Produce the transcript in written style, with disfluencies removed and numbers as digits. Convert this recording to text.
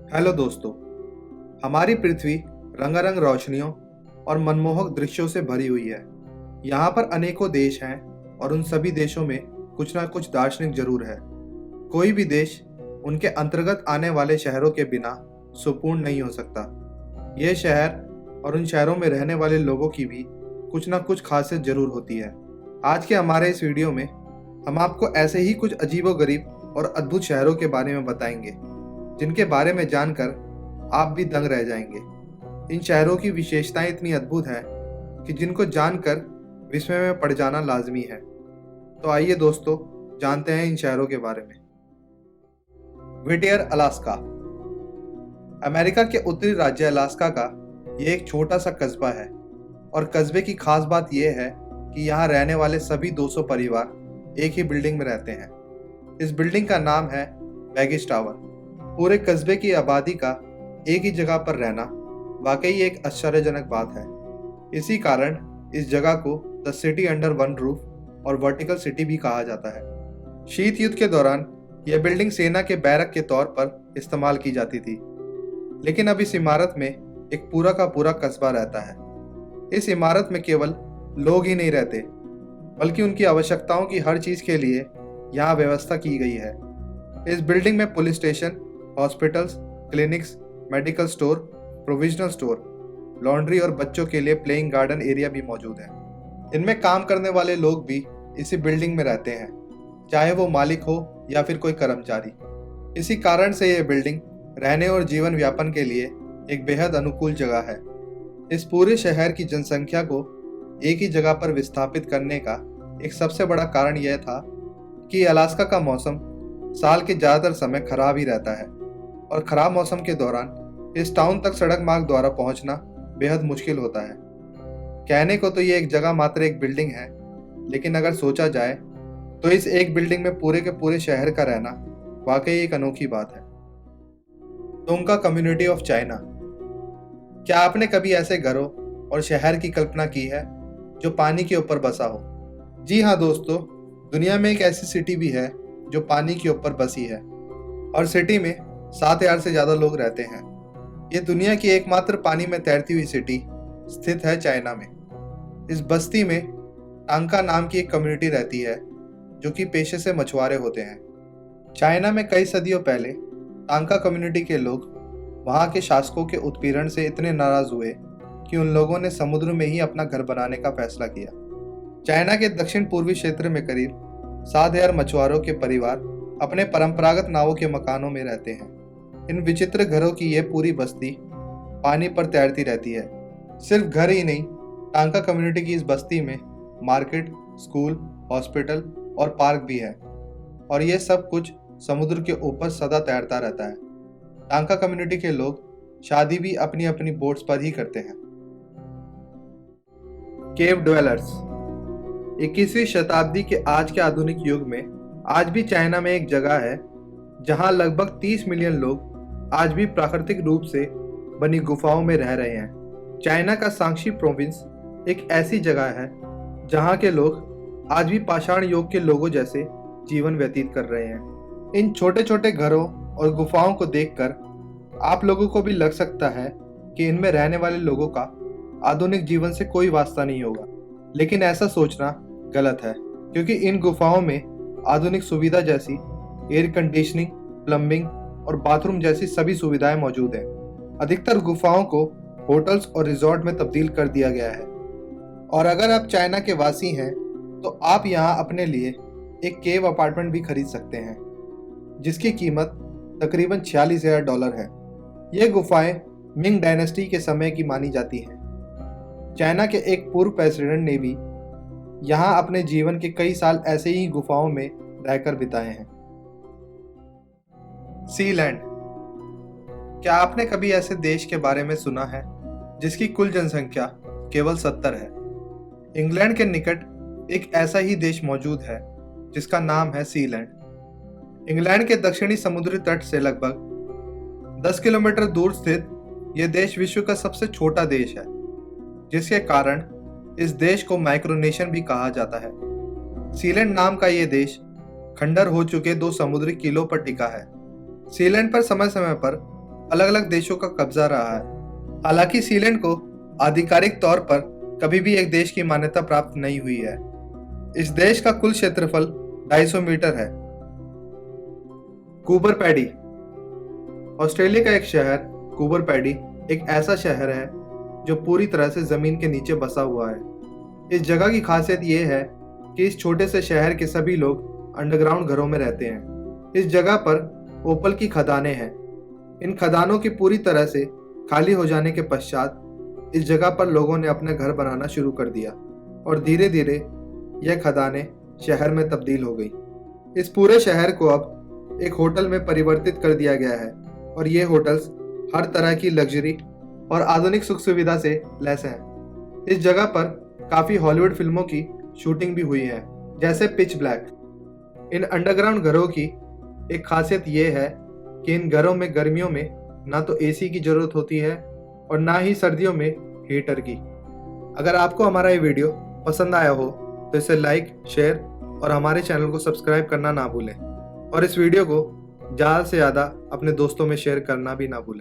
Hello दोस्तों। हमारी पृथ्वी रंगारंग रोशनियों और मनमोहक दृश्यों से भरी हुई है। यहाँ पर अनेकों देश हैं और उन सभी देशों में कुछ ना कुछ दार्शनिक जरूर है। कोई भी देश उनके अंतर्गत आने वाले शहरों के बिना सुपूर्ण नहीं हो सकता। यह शहर और उन शहरों में रहने वाले लोगों की भी कुछ ना कुछ खासियत जरूर होती है। आज के हमारे इस वीडियो में हम आपको ऐसे ही कुछ अजीबोगरीब और अद्भुत शहरों के बारे में बताएंगे जिनके बारे में जानकर आप भी दंग रह जाएंगे। इन शहरों की विशेषताएं इतनी अद्भुत हैं कि जिनको जानकर विस्मय में पड़ जाना लाजमी है। तो आइए दोस्तों, जानते हैं इन शहरों के बारे में। व्हिटियर, अलास्का। अमेरिका के उत्तरी राज्य अलास्का का यह एक छोटा सा कस्बा है और कस्बे की खास बात यह है कि यहाँ रहने वाले सभी 200 परिवार एक ही बिल्डिंग में रहते हैं। इस बिल्डिंग का नाम है बैगिस टावर। पूरे कस्बे की आबादी का एक ही जगह पर रहना वाकई एक आश्चर्यजनक बात है। इसी कारण इस जगह को the city under one roof और वर्टिकल सिटी भी कहा जाता है। शीत युद्ध के दौरान यह बिल्डिंग सेना के बैरक के तौर पर इस्तेमाल की जाती थी, लेकिन अब इस इमारत में एक पूरा का पूरा कस्बा रहता है। इस इमारत में केवल लोग ही नहीं रहते, बल्कि उनकी आवश्यकताओं की हर चीज के लिए यहाँ व्यवस्था की गई है। इस बिल्डिंग में police station, hospitals, clinics, medical store, provisional store, laundry और बच्चों के लिए प्लेइंग गार्डन एरिया भी मौजूद है। इनमें काम करने वाले लोग भी इसी बिल्डिंग में रहते हैं, चाहे वो मालिक हो या फिर कोई कर्मचारी। इसी कारण से यह बिल्डिंग रहने और जीवन यापन के लिए एक बेहद अनुकूल जगह है। इस पूरे शहर की जनसंख्या को एक ही जगह पर विस्थापित करने का एक सबसे बड़ा कारण यह था कि अलास्का का मौसम साल के ज़्यादातर समय खराब ही रहता है और खराब मौसम के दौरान इस टाउन तक सड़क मार्ग द्वारा पहुंचना बेहद मुश्किल होता है। कहने को तो ये एक जगह मात्र एक बिल्डिंग है, लेकिन अगर सोचा जाए तो इस एक बिल्डिंग में पूरे के पूरे शहर का रहना वाकई एक अनोखी बात है। Tonka community of China. क्या आपने कभी ऐसे घरों और शहर की कल्पना की है जो पानी के ऊपर बसा हो? जी हाँ दोस्तों, दुनिया में एक ऐसी सिटी भी है जो पानी के ऊपर बसी है और सिटी में 7,000 से ज़्यादा लोग रहते हैं। ये दुनिया की एकमात्र पानी में तैरती हुई सिटी स्थित है चाइना में। इस बस्ती में टांका नाम की एक कम्युनिटी रहती है जो कि पेशे से मछुआरे होते हैं। चाइना में कई सदियों पहले टांका कम्युनिटी के लोग वहाँ के शासकों के उत्पीड़न से इतने नाराज हुए कि उन लोगों ने समुद्र में ही अपना घर बनाने का फैसला किया। चाइना के दक्षिण पूर्वी क्षेत्र में करीब 7,000 मछुआरों के परिवार अपने परंपरागत नावों के मकानों में रहते हैं। इन विचित्र घरों की यह पूरी बस्ती पानी पर तैरती रहती है। सिर्फ घर ही नहीं, टांका कम्युनिटी की इस बस्ती में मार्केट, स्कूल, हॉस्पिटल और पार्क भी है और यह सब कुछ समुद्र के ऊपर सदा तैरता रहता है। टांका कम्युनिटी के लोग शादी भी अपनी अपनी बोट्स पर ही करते हैं। केव ड्वेलर्स। 21वीं शताब्दी के आज के आधुनिक युग में आज भी चाइना में एक जगह है जहां लगभग 30 मिलियन लोग आज भी प्राकृतिक रूप से बनी गुफाओं में रह रहे हैं। चाइना का सांक्षी प्रोविंस एक ऐसी जगह है जहां के लोग आज भी पाषाण युग के लोगों जैसे जीवन व्यतीत कर रहे हैं। इन छोटे छोटे घरों और गुफाओं को देखकर आप लोगों को भी लग सकता है कि इनमें रहने वाले लोगों का आधुनिक जीवन से कोई वास्ता नहीं होगा, लेकिन ऐसा सोचना गलत है, क्योंकि इन गुफाओं में आधुनिक सुविधा जैसी एयर कंडीशनिंग, प्लम्बिंग और बाथरूम जैसी सभी सुविधाएं मौजूद हैं। अधिकतर गुफाओं को होटल्स और रिजॉर्ट में तब्दील कर दिया गया है और अगर आप चाइना के वासी हैं तो आप यहाँ अपने लिए एक केव अपार्टमेंट भी खरीद सकते हैं, जिसकी कीमत तकरीबन $46,000 है। ये गुफाएं मिंग डायनेस्टी के समय की मानी जाती हैं। चाइना के एक पूर्व प्रेसिडेंट ने भी यहाँ अपने जीवन के कई साल ऐसे ही गुफाओं में रहकर बिताए हैं। सीलैंड। क्या आपने कभी ऐसे देश के बारे में सुना है जिसकी कुल जनसंख्या केवल 70 है? इंग्लैंड के निकट एक ऐसा ही देश मौजूद है जिसका नाम है सीलैंड। इंग्लैंड के दक्षिणी समुद्री तट से लगभग 10 किलोमीटर दूर स्थित यह देश विश्व का सबसे छोटा देश है, जिसके कारण इस देश को माइक्रोनेशियन भी कहा जाता है। सीलैंड नाम का यह देश खंडर हो चुके 2 समुद्री किलों पर टिका है। सीलैंड पर समय समय पर अलग अलग देशों का कब्जा रहा है। हालांकि सीलैंड को आधिकारिक तौर पर कभी भी एक देश की मान्यता प्राप्त नहीं हुई है। इस देश का कुल क्षेत्रफल 250 मीटर है। Cooper paddy. ऑस्ट्रेलिया का एक शहर कूबर पैडी एक ऐसा शहर है जो पूरी तरह से जमीन के नीचे बसा हुआ है। इस जगह की खासियत यह है कि इस छोटे से शहर के सभी लोग अंडरग्राउंड घरों में रहते हैं। इस जगह पर ओपल की खदानें हैं। इन खदानों की पूरी तरह से खाली हो जाने के पश्चात इस जगह पर लोगों ने अपने घर बनाना शुरू कर दिया और धीरे धीरे यह खदानें शहर में तब्दील हो गई। इस पूरे शहर को अब एक होटल में परिवर्तित कर दिया गया है और ये होटल्स हर तरह की लग्जरी और आधुनिक सुख सुविधा से लैस हैं। इस जगह पर काफ़ी हॉलीवुड फिल्मों की शूटिंग भी हुई है, जैसे पिच ब्लैक। इन अंडरग्राउंड घरों की एक खासियत ये है कि इन घरों में गर्मियों में ना तो एसी की ज़रूरत होती है और ना ही सर्दियों में हीटर की। अगर आपको हमारा ये वीडियो पसंद आया हो तो इसे लाइक, शेयर और हमारे चैनल को सब्सक्राइब करना ना भूलें और इस वीडियो को ज़्यादा से ज़्यादा अपने दोस्तों में शेयर करना भी ना भूलें।